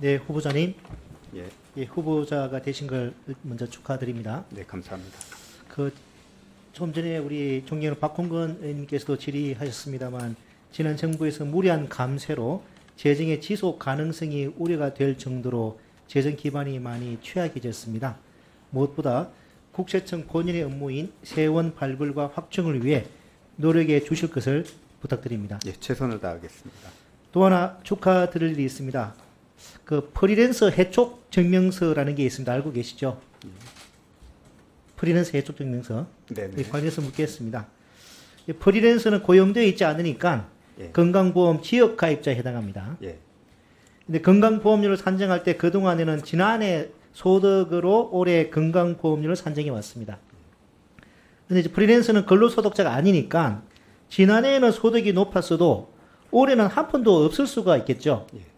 네, 후보자님. 예, 예, 후보자가 되신 걸 먼저 축하드립니다. 네, 감사합니다. 좀 전에 우리 존경하는 박홍근 의원님께서도 질의하셨습니다만 지난 정부에서 무리한 감세로 재정의 지속 가능성이 우려가 될 정도로 재정 기반이 많이 취약해졌습니다. 무엇보다 국세청 본연의 업무인 세원 발굴과 확충을 위해 노력해 주실 것을 부탁드립니다. 예, 최선을 다하겠습니다. 또 하나 축하드릴 일이 있습니다. 프리랜서 해촉 증명서라는 게 있습니다. 알고 계시죠? 프리랜서 해촉 증명서. 네, 이 네. 관련해서 묻겠습니다. 이 프리랜서는 고용되어 있지 않으니까 예. 건강보험 지역가입자에 해당합니다. 예, 근데 건강보험료를 산정할 때 그동안에는 지난해 소득으로 올해 건강보험료를 산정해 왔습니다. 근데 이제 프리랜서는 근로소득자가 아니니까 지난해에는 소득이 높았어도 올해는 한 푼도 없을 수가 있겠죠. 예.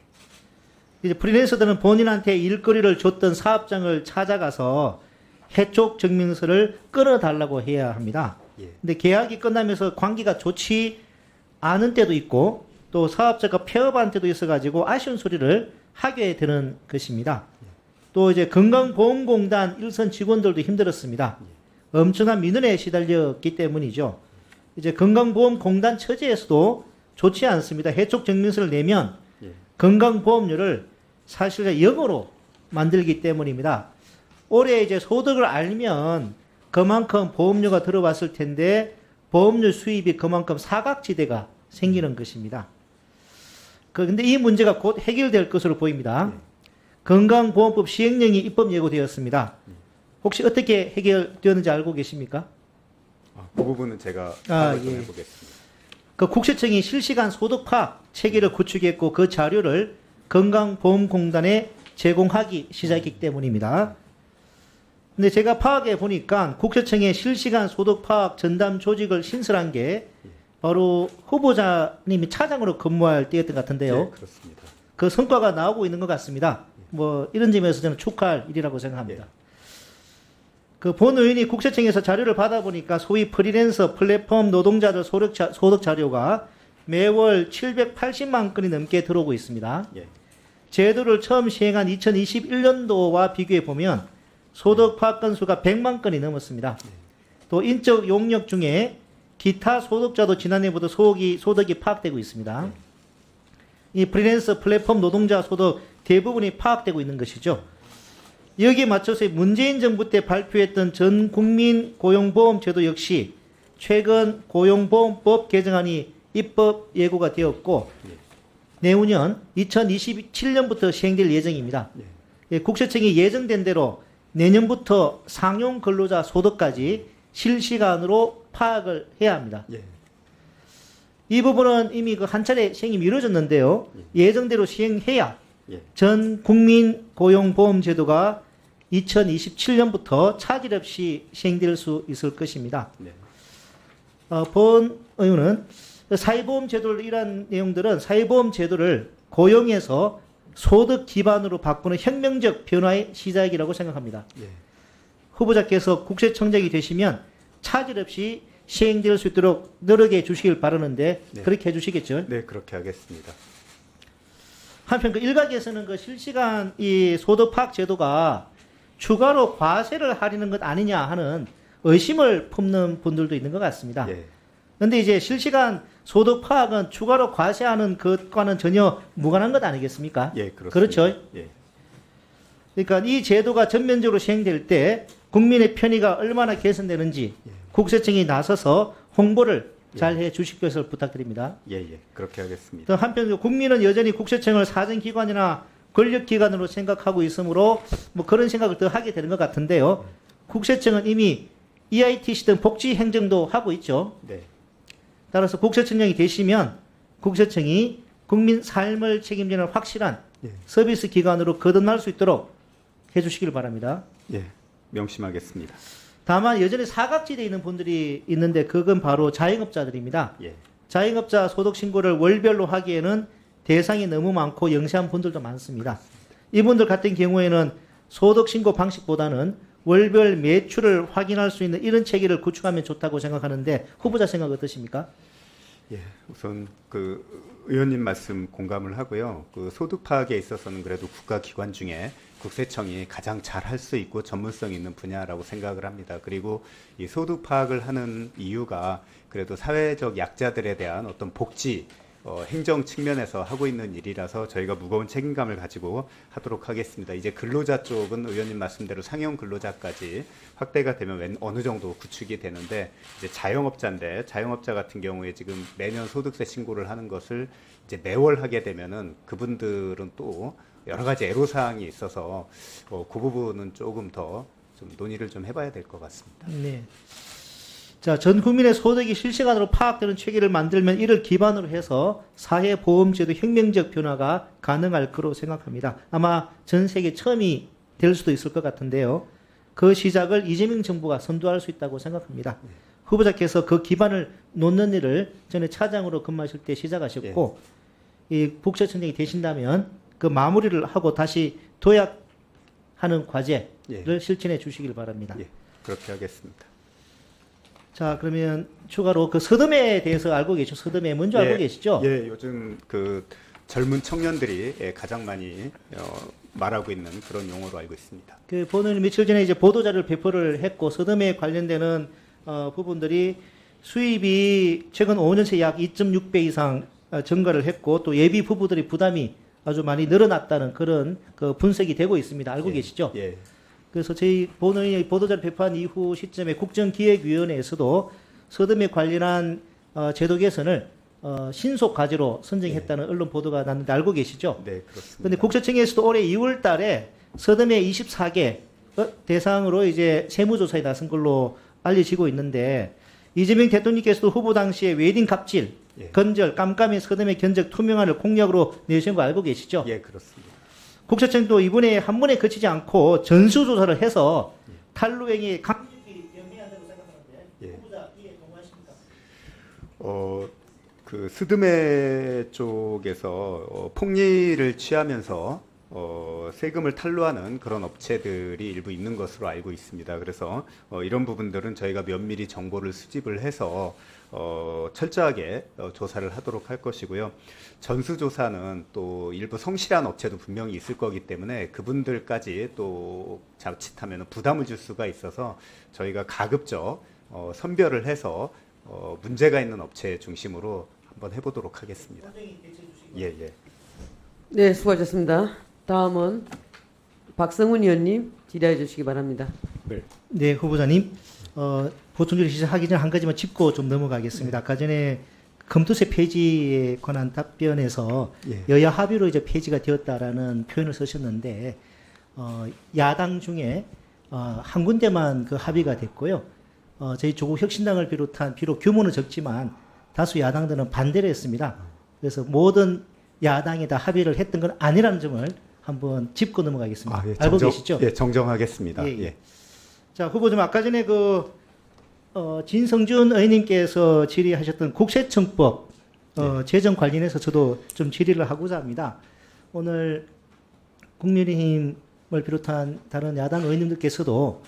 이제 프리랜서들은 본인한테 일거리를 줬던 사업장을 찾아가서 해촉 증명서를 끌어달라고 해야 합니다. 예. 근데 계약이 끝나면서 관계가 좋지 않은 때도 있고 또 사업자가 폐업한 때도 있어가지고 아쉬운 소리를 하게 되는 것입니다. 또 이제 건강보험공단 일선 직원들도 힘들었습니다. 엄청난 민원에 시달렸기 때문이죠. 이제 건강보험공단 처지에서도 좋지 않습니다. 해촉 증명서를 내면 예. 건강보험료를 사실 0으로 만들기 때문입니다. 올해 이제 소득을 알면 그만큼 보험료가 들어왔을 텐데 보험료 수입이 그만큼 사각지대가 생기는 것입니다. 근데 이 문제가 곧 해결될 것으로 보입니다. 건강보험법 시행령이 입법 예고되었습니다. 혹시 어떻게 해결되었는지 알고 계십니까? 그 부분은 제가 아, 좀 예. 해보겠습니다. 국세청이 실시간 소득 파악 체계를 구축했고 그 자료를 건강보험공단에 제공하기 시작했기 때문입니다. 근데 제가 파악해 보니까 국세청의 실시간 소득 파악 전담 조직을 신설한 게 바로 후보자님이 차장으로 근무할 때였던 것 같은데요. 예, 그렇습니다. 그 성과가 나오고 있는 것 같습니다. 뭐 이런 점에서 저는 축하할 일이라고 생각합니다. 본 의원이 국세청에서 자료를 받아보니까 소위 프리랜서 플랫폼 노동자들 소득 자료가 매월 780만 건이 넘게 들어오고 있습니다. 예. 제도를 처음 시행한 2021년도와 비교해 보면 소득 파악 건수가 100만 건이 넘었습니다. 또 인적 용역 중에 기타 소득자도 지난해보다 소득이 파악되고 있습니다. 이 프리랜서 플랫폼 노동자 소득 대부분이 파악되고 있는 것이죠. 여기에 맞춰서 문재인 정부 때 발표했던 전 국민 고용보험 제도 역시 최근 고용보험법 개정안이 입법 예고가 되었고 내후년 2027년부터 시행될 예정입니다. 국세청이 예정된 대로 내년부터 상용 근로자 소득까지 실시간으로 파악을 해야 합니다. 예. 이 부분은 이미 한 차례 시행이 미뤄졌는데요. 예정대로 시행해야 예. 전 국민 고용보험 제도가 2027년부터 차질 없이 시행될 수 있을 것입니다. 네. 본 의원은 사회보험 제도를 이런 내용들은 사회보험 제도를 고용에서 소득 기반으로 바꾸는 혁명적 변화의 시작이라고 생각합니다. 예. 후보자께서 국세청장이 되시면 차질 없이 시행될 수 있도록 노력해 주시길 바라는데 네. 그렇게 해주시겠죠? 네, 그렇게 하겠습니다. 한편 일각에서는 실시간 이 소득 파악 제도가 추가로 과세를 하려는 것 아니냐 하는 의심을 품는 분들도 있는 것 같습니다. 예. 그런데 이제 실시간 소득 파악은 추가로 과세하는 것과는 전혀 무관한 것 아니겠습니까? 예, 그렇습니다. 그렇죠. 예. 그러니까 이 제도가 전면적으로 시행될 때 국민의 편의가 얼마나 개선되는지 국세청이 나서서 홍보를 잘 해 주실 것을 부탁드립니다. 예, 예. 그렇게 하겠습니다. 또 한편 국민은 여전히 국세청을 사정기관이나 권력기관으로 생각하고 있으므로 뭐 그런 생각을 더 하게 되는 것 같은데요. 국세청은 이미 EITC 등 복지 행정도 하고 있죠. 네. 따라서 국세청장이 되시면 국세청이 국민 삶을 책임지는 확실한 예. 서비스 기관으로 거듭날 수 있도록 해주시길 바랍니다. 예. 명심하겠습니다. 다만 여전히 사각지대에 있는 분들이 있는데 그건 바로 자영업자들입니다. 예. 자영업자 소득 신고를 월별로 하기에는 대상이 너무 많고 영세한 분들도 많습니다. 이분들 같은 경우에는 소득 신고 방식보다는 월별 매출을 확인할 수 있는 이런 체계를 구축하면 좋다고 생각하는데 후보자 생각 어떠십니까? 예. 우선 의원님 말씀 공감을 하고요. 그 소득 파악에 있어서는 그래도 국가기관 중에 국세청이 가장 잘 할 수 있고 전문성 있는 분야라고 생각을 합니다. 그리고 이 소득 파악을 하는 이유가 그래도 사회적 약자들에 대한 어떤 복지, 행정 측면에서 하고 있는 일이라서 저희가 무거운 책임감을 가지고 하도록 하겠습니다. 이제 근로자 쪽은 의원님 말씀대로 상용 근로자까지 확대가 되면 어느 정도 구축이 되는데, 이제 자영업자인데 자영업자 같은 경우에 지금 매년 소득세 신고를 하는 것을 이제 매월 하게 되면은 그분들은 또 여러 가지 애로사항이 있어서 그 부분은 조금 더 좀 논의를 좀 해봐야 될 것 같습니다. 네. 자, 전 국민의 소득이 실시간으로 파악되는 체계를 만들면 이를 기반으로 해서 사회보험제도 혁명적 변화가 가능할 거로 생각합니다. 아마 전 세계 처음이 될 수도 있을 것 같은데요. 그 시작을 이재명 정부가 선도할 수 있다고 생각합니다. 후보자께서 그 기반을 놓는 일을 전에 차장으로 근무하실 때 시작하셨고, 이 국세청장이 되신다면 그 마무리를 하고 다시 도약하는 과제를 실천해 주시길 바랍니다. 예, 그렇게 하겠습니다. 자, 그러면 추가로 그 서점에 대해서 알고 계시죠? 서점에 뭔지 알고 계시죠? 예, 요즘 그 젊은 청년들이 가장 많이 말하고 있는 그런 용어로 알고 있습니다. 그 본은 며칠 전에 이제 보도자료를 배포를 했고, 서점에 관련되는 부분들이 수입이 최근 5년 새 약 2.6배 이상 증가를 했고, 또 예비 부부들의 부담이 아주 많이 늘어났다는 그런 그 분석이 되고 있습니다. 알고 계시죠? 예. 그래서 저희 본의 보도자를 배포한 이후 시점에 국정기획위원회에서도 서점에 관련한 제도 개선을 신속 과제로 선정했다는 언론 보도가 났는데 알고 계시죠? 네, 그렇습니다. 그런데 국세청에서도 올해 2월 달에 서점의 24개 대상으로 이제 세무조사에 나선 걸로 알려지고 있는데, 이재명 대통령께서도 후보 당시에 웨딩 갑질, 건절, 깜깜이 서점의 견적 투명화를 공약으로 내신 거 알고 계시죠? 예, 그렇습니다. 국세청도 이번에 한 번에 그치지 않고 전수조사를 해서 탈루행위 강력히 대응해야 한다고 생각하는데, 후보자 이에 동의하십니까? 그 스드메 쪽에서 폭리를 취하면서 세금을 탈루하는 그런 업체들이 일부 있는 것으로 알고 있습니다. 그래서 이런 부분들은 저희가 면밀히 정보를 수집을 해서 철저하게 조사를 하도록 할 것이고요. 전수조사는 또 일부 성실한 업체도 분명히 있을 거기 때문에 그분들까지 또 자칫하면 부담을 줄 수가 있어서 저희가 가급적 선별을 해서 문제가 있는 업체 중심으로 한번 해보도록 하겠습니다. 예, 예. 네, 수고하셨습니다. 다음은 박성훈 의원님 질의해 주시기 바랍니다. 네, 후보자님. 보충질의 시작하기 전에 한 가지만 짚고 좀 넘어가겠습니다. 아까 전에 검토세 폐지에 관한 답변에서 여야 합의로 이제 폐지가 되었다라는 표현을 쓰셨는데, 야당 중에 한 군데만 그 합의가 됐고요. 저희 조국 혁신당을 비롯한 비록 규모는 적지만 다수 야당들은 반대를 했습니다. 그래서 모든 야당이 다 합의를 했던 건 아니라는 점을 한번 짚고 넘어가겠습니다. 알고 계시죠? 예, 정정하겠습니다. 예. 자, 후보님 아까 전에 진성준 의원님께서 질의하셨던 국세청법 제정 관련해서 저도 좀 질의를 하고자 합니다. 오늘 국민의힘을 비롯한 다른 야당 의원님들께서도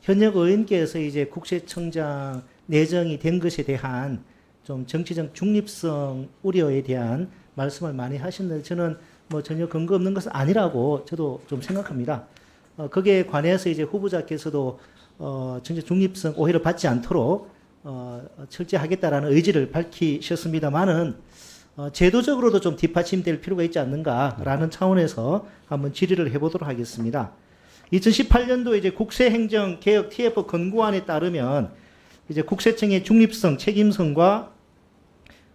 현역 의원께서 이제 국세청장 내정이 된 것에 대한 좀 정치적 중립성 우려에 대한 말씀을 많이 하셨는데, 저는 뭐 전혀 근거 없는 것은 아니라고 저도 좀 생각합니다. 거기에 관해서 이제 후보자께서도 정치 중립성 오해를 받지 않도록 철저하겠다라는 의지를 밝히셨습니다만은 제도적으로도 좀 뒷받침될 필요가 있지 않는가라는 차원에서 한번 질의를 해보도록 하겠습니다. 2018년도 이제 국세행정개혁 TF 권고안에 따르면 이제 국세청의 중립성, 책임성과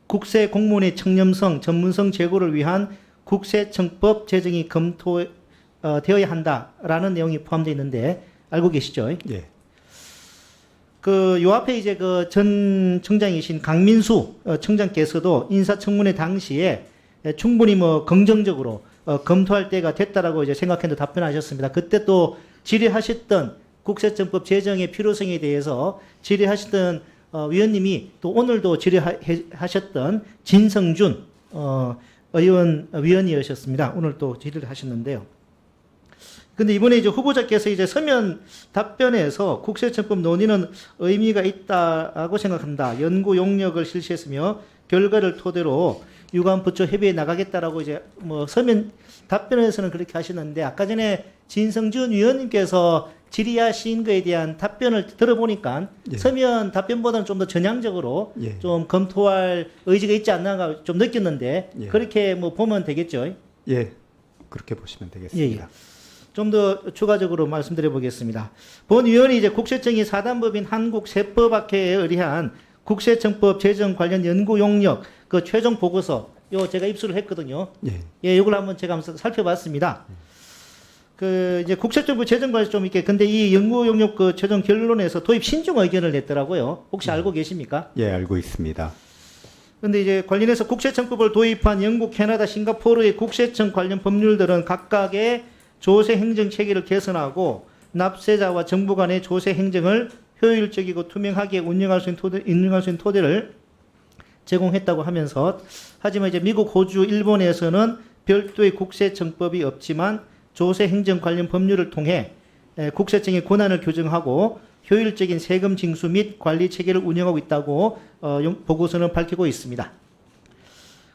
국세 공무원의 청렴성, 전문성 제고를 위한 국세청법 제정이 검토되어야 한다라는 내용이 포함되어 있는데 알고 계시죠? 예. 요 앞에 이제 그 전 청장이신 강민수 청장께서도 인사청문회 당시에 충분히 뭐 긍정적으로 검토할 때가 됐다라고 이제 생각했는데 답변하셨습니다. 그때 또 질의하셨던 국세청법 제정의 필요성에 대해서 질의하셨던 위원님이 또 오늘도 질의하셨던 진성준 위원이셨습니다. 오늘 또 질의를 하셨는데요. 근데 이번에 이제 후보자께서 이제 서면 답변에서 국세청법 논의는 의미가 있다고 생각한다. 연구 용역을 실시했으며 결과를 토대로 유관 부처 협의에 나가겠다라고 이제 뭐 서면 답변에서는 그렇게 하시는데 아까 전에 진성준 위원님께서 질의하신 거에 대한 답변을 들어보니까 예. 서면 답변보다는 좀 더 전향적으로 예. 좀 검토할 의지가 있지 않나 좀 느꼈는데 예. 그렇게 뭐 보면 되겠죠. 예, 그렇게 보시면 되겠습니다. 좀 더 추가적으로 말씀드려 보겠습니다. 본 위원이 이제 국세청이 사단법인 한국세법학회에 의뢰한 국세청법 제정 관련 연구 용역 그 최종 보고서 요 제가 입수를 했거든요. 예, 예, 이걸 한번 제가 한번 살펴봤습니다. 그 이제 국세청법 제정 관련 좀 이렇게 근데 이 연구 용역 그 최종 결론에서 도입 신중 의견을 냈더라고요. 혹시 알고 계십니까? 예, 알고 있습니다. 근데 이제 관련해서 국세청법을 도입한 영국, 캐나다, 싱가포르의 국세청 관련 법률들은 각각의 조세 행정 체계를 개선하고 납세자와 정부 간의 조세 행정을 효율적이고 투명하게 운영할 수 있는 토대를 제공했다고 하면서 하지만 이제 미국, 호주, 일본에서는 별도의 국세청법이 없지만 조세 행정 관련 법률을 통해 국세청의 권한을 규정하고 효율적인 세금 징수 및 관리 체계를 운영하고 있다고 보고서는 밝히고 있습니다.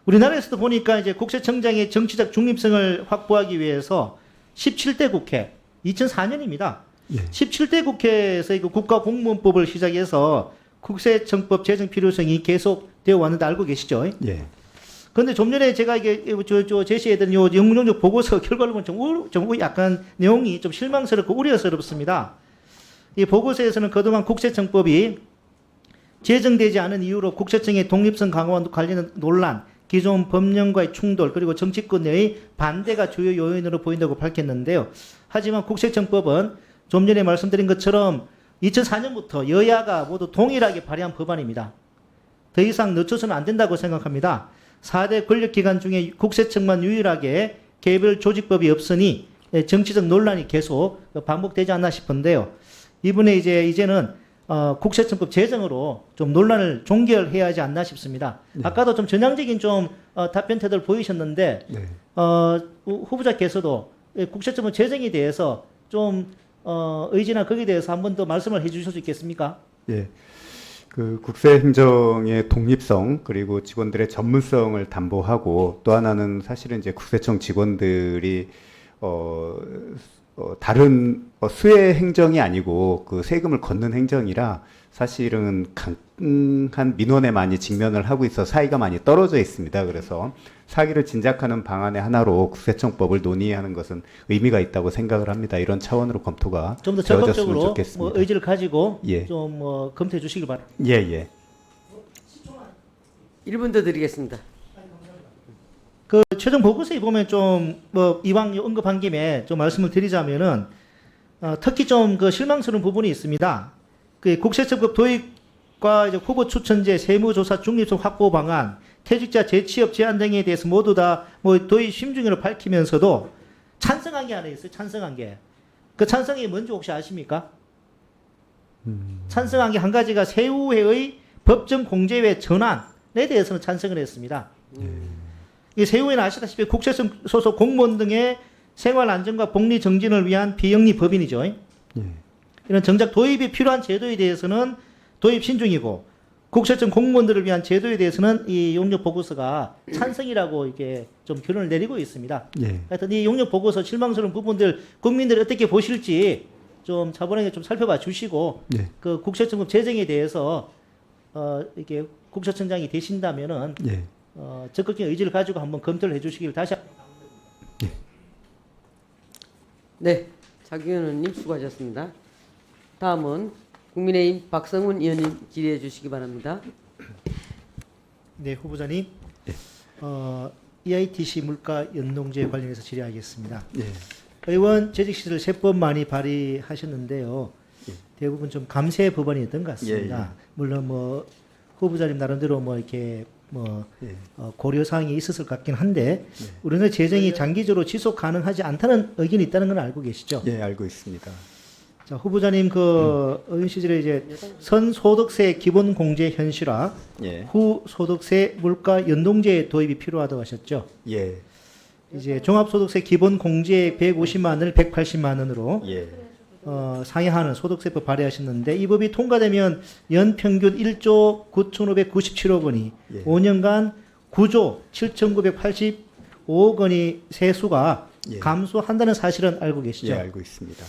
우리나라에서도 보니까 이제 국세청장의 정치적 중립성을 확보하기 위해서 17대 국회 2004년입니다. 예, 17대 국회에서 이거 국가공무원법을 시작해서 국세청법 제정 필요성이 계속되어 왔는데 알고 계시죠? 예, 그런데 좀 전에 제가 이게 제시해드린 요 영문용역 보고서 결과를 보면 좀 약간 내용이 좀 실망스럽고 우려스럽습니다. 이 보고서에서는 그동안 국세청법이 제정되지 않은 이유로 국세청의 독립성 강화와 관련된 논란, 기존 법령과의 충돌, 그리고 정치권 내의 반대가 주요 요인으로 보인다고 밝혔는데요. 하지만 국세청법은 좀 전에 말씀드린 것처럼 2004년부터 여야가 모두 동일하게 발의한 법안입니다. 더 이상 늦춰서는 안 된다고 생각합니다. 4대 권력기관 중에 국세청만 유일하게 개별 조직법이 없으니 정치적 논란이 계속 반복되지 않나 싶은데요. 이번에 이제는 국세청법 제정으로 좀 논란을 종결해야 하지 않나 싶습니다. 네. 아까도 좀 전향적인 좀 답변 태도를 보이셨는데 네. 후보자께서도 국세청법 제정에 대해서 좀 의지나 거기에 대해서 한 번 더 말씀을 해주실 수 있겠습니까? 예. 그 국세 행정의 독립성 그리고 직원들의 전문성을 담보하고 또 하나는 사실은 이제 국세청 직원들이 다른 수혜 행정이 아니고 그 세금을 걷는 행정이라 사실은 강한 민원에 많이 직면을 하고 있어 사이가 많이 떨어져 있습니다. 그래서 사기를 진작하는 방안의 하나로 국세청법을 논의하는 것은 의미가 있다고 생각을 합니다. 이런 차원으로 검토가 좀 더 되어졌으면 적극적으로 좋겠습니다. 의지를 가지고 예. 좀 검토해 주시길 바랍니다. 예, 예. 1분 더 드리겠습니다. 그 최종 보고서에 보면 좀 이왕 언급한 김에 좀 말씀을 드리자면은 특히 좀 그 실망스러운 부분이 있습니다. 그 국세청법 도입과 이제 후보 추천제, 세무조사 중립성 확보 방안, 퇴직자 재취업 제한 등에 대해서 모두 다 도입 심중으로 밝히면서도 찬성한 게 하나 있어요. 찬성한 게. 그 찬성이 뭔지 혹시 아십니까? 찬성한 게 한 가지가 세후회의 법정 공제회 전환에 대해서는 찬성을 했습니다. 이 세후회는 아시다시피 국세청 소속 공무원 등의 생활 안정과 복리 정진을 위한 비영리 법인이죠. 예. 이런 정작 도입이 필요한 제도에 대해서는 도입 신중이고 국세청 공무원들을 위한 제도에 대해서는 이 용역 보고서가 찬성이라고 이렇게 좀 결론을 내리고 있습니다. 예. 하여튼 이 용역 보고서 실망스러운 부분들 국민들이 어떻게 보실지 좀 차분하게 좀 살펴봐 주시고 예. 그 국세청법 제정에 대해서 이렇게 국세청장이 되신다면은 예. 적극적인 의지를 가지고 한번 검토를 해주시길 다시 네, 장기현 의원님 수고하셨습니다. 다음은 국민의힘 박성훈 의원님 질의해 주시기 바랍니다. 네 후보자님 예. EITC 물가 연동제 관련해서 질의하겠습니다. 예. 의원 재직 시절 3번 많이 발의하셨는데요. 예. 대부분 좀 감세 법안이었던 것 같습니다. 예, 예. 물론 후보자님 나름대로 이렇게 예. 고려 사항이 있었을 것 같긴 한데 예. 우리나라 재정이 장기적으로 지속 가능하지 않다는 의견이 있다는 건 알고 계시죠? 예, 알고 있습니다. 자, 후보자님 의원 시절에 이제 선소득세 기본 공제 현실화, 예. 후 소득세 물가 연동제 도입이 필요하다고 하셨죠? 예. 이제 종합소득세 기본 공제액 150만 원을 180만 원으로 예. 상향하는 소득세법 발의하셨는데 이 법이 통과되면 연 평균 1조 9,597억 원이 예. 5년간 9조 7,985억 원이 세수가 예. 감소한다는 사실은 알고 계시죠? 예, 알고 있습니다.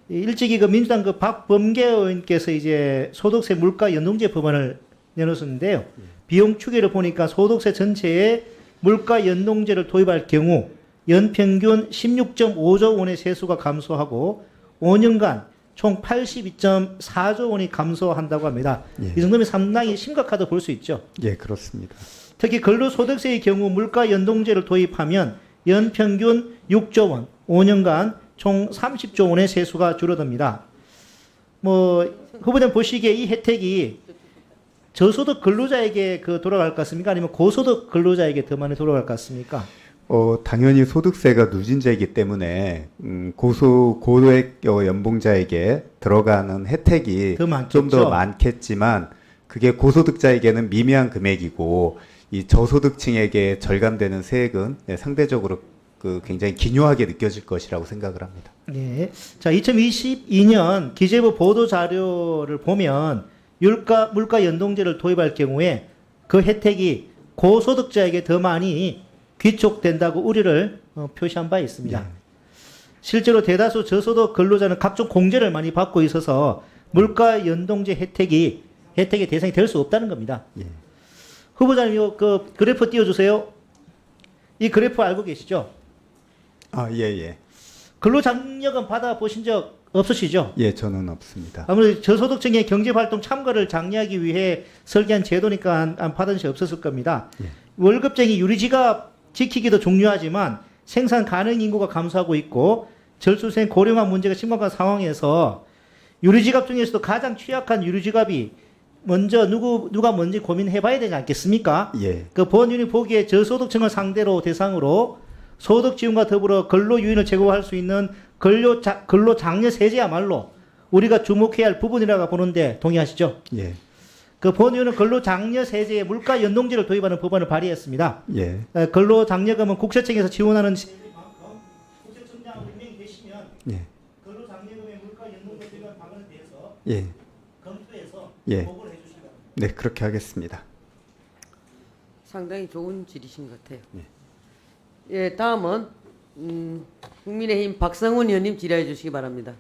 일찍이 그 민주당 그 박범계 의원께서 이제 소득세 물가 연동제 법안을 내놓았는데요. 비용 추계를 보니까 소득세 전체에 물가 연동제를 도입할 경우 연평균 16.5조 원의 세수가 감소하고 5년간 총 82.4조 원이 감소한다고 합니다. 예. 이 정도면 상당히 심각하다고 볼 수 있죠. 예, 그렇습니다. 특히 근로소득세의 경우 물가 연동제를 도입하면 연평균 6조 원, 5년간 총 30조 원의 세수가 줄어듭니다. 후보님 보시기에 이 혜택이 저소득 근로자에게 돌아갈 것 같습니까? 아니면 고소득 근로자에게 더 많이 돌아갈 것 같습니까? 당연히 소득세가 누진제이기 때문에 고소액 연봉자에게 들어가는 혜택이 더 많겠죠. 좀 더 많겠지만 그게 고소득자에게는 미미한 금액이고 이 저소득층에게 절감되는 세액은 상대적으로 굉장히 기묘하게 느껴질 것이라고 생각을 합니다. 예. 자, 2022년 기재부 보도 자료를 보면 물가 연동제를 도입할 경우에 그 혜택이 고소득자에게 더 많이 귀촉된다고 우려를 표시한 바 있습니다. 실제로 대다수 저소득 근로자는 각종 공제를 많이 받고 있어서 물가 연동제 혜택의 대상이 될 수 없다는 겁니다. 예. 후보자님, 그 그래프 띄워주세요. 이 그래프 알고 계시죠? 예. 근로장려금 받아보신 적 없으시죠? 예, 저는 없습니다. 아무래도 저소득층의 경제활동 참가를 장려하기 위해 설계한 제도니까 안 받은 적 없었을 겁니다. 예. 월급쟁이 유리지갑 지키기도 중요하지만 생산 가능 인구가 감소하고 있고 절수생 고령화 문제가 심각한 상황에서 유리지갑 중에서도 가장 취약한 유리지갑이 누가 먼저 고민해봐야 되지 않겠습니까? 예. 그 본인이 보기에 저소득층을 상대로 대상으로 소득 지원과 더불어 근로 유인을 제공할 수 있는 근로 장려 세제야말로 우리가 주목해야 할 부분이라고 보는데 동의하시죠? 예. 그 본의원은 근로 장려 세제에 물가 연동제를 도입하는 법안을 발의했습니다. 예. 근로 장려금은 국세청에서 지원하는 세제만큼 국세청장 임명이 되시면 예. 근로 장려금의 물가 연동제 도입 방안에 대해서 예. 검토해서 예. 보고를 해주시기 바랍니다. 네, 그렇게 하겠습니다. 상당히 좋은 질의신 것 같아요. 네. 예, 다음은 국민의힘 박성훈 의원님 질의해 주시기 바랍니다.